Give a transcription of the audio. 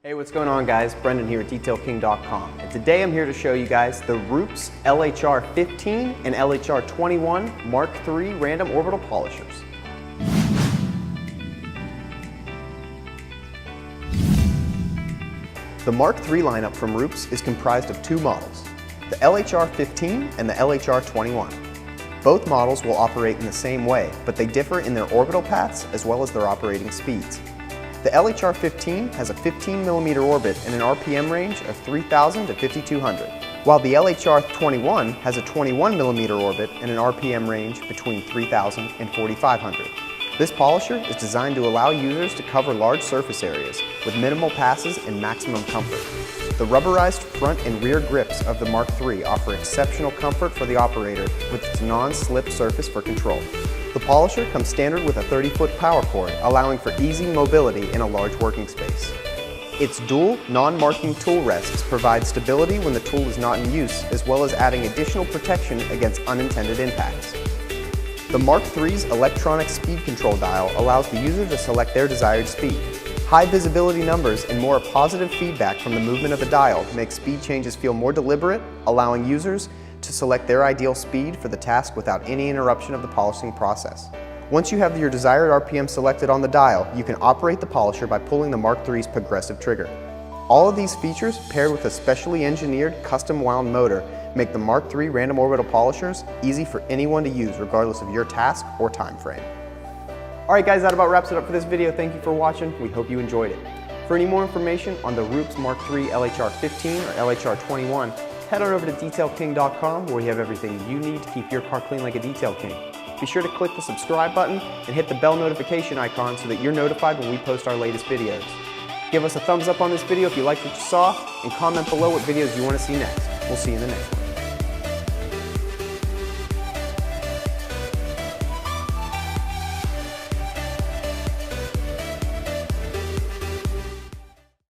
Hey, what's going on guys? Brendan here at DetailKing.com, and today I'm here to show you guys the Rupes LHR-15 and LHR-21 Mark III random orbital polishers. The Mark III lineup from Rupes is comprised of two models, the LHR-15 and the LHR-21. Both models will operate in the same way, but they differ in their orbital paths as well as their operating speeds. The LHR-15 has a 15mm orbit and an RPM range of 3,000 to 5,200, while the LHR-21 has a 21mm orbit and an RPM range between 3,000 and 4,500. This polisher is designed to allow users to cover large surface areas with minimal passes and maximum comfort. The rubberized front and rear grips of the Mark III offer exceptional comfort for the operator with its non-slip surface for control. The polisher comes standard with a 30-foot power cord, allowing for easy mobility in a large working space. Its dual, non-marking tool rests provide stability when the tool is not in use, as well as adding additional protection against unintended impacts. The Mark III's electronic speed control dial allows the user to select their desired speed. High visibility numbers and more positive feedback from the movement of the dial make speed changes feel more deliberate, allowing users to select their ideal speed for the task without any interruption of the polishing process. Once you have your desired RPM selected on the dial, you can operate the polisher by pulling the Mark III's progressive trigger. All of these features, paired with a specially engineered custom wound motor, make the Mark III random orbital polishers easy for anyone to use regardless of your task or time frame. Alright guys, that about wraps it up for this video. Thank you for watching. We hope you enjoyed it. For any more information on the Rupes Mark III LHR-15 or LHR-21, head on over to DetailKing.com where we have everything you need to keep your car clean like a Detail King. Be sure to click the subscribe button and hit the bell notification icon so that you're notified when we post our latest videos. Give us a thumbs up on this video if you liked what you saw, and comment below what videos you want to see next. We'll see you in the next one.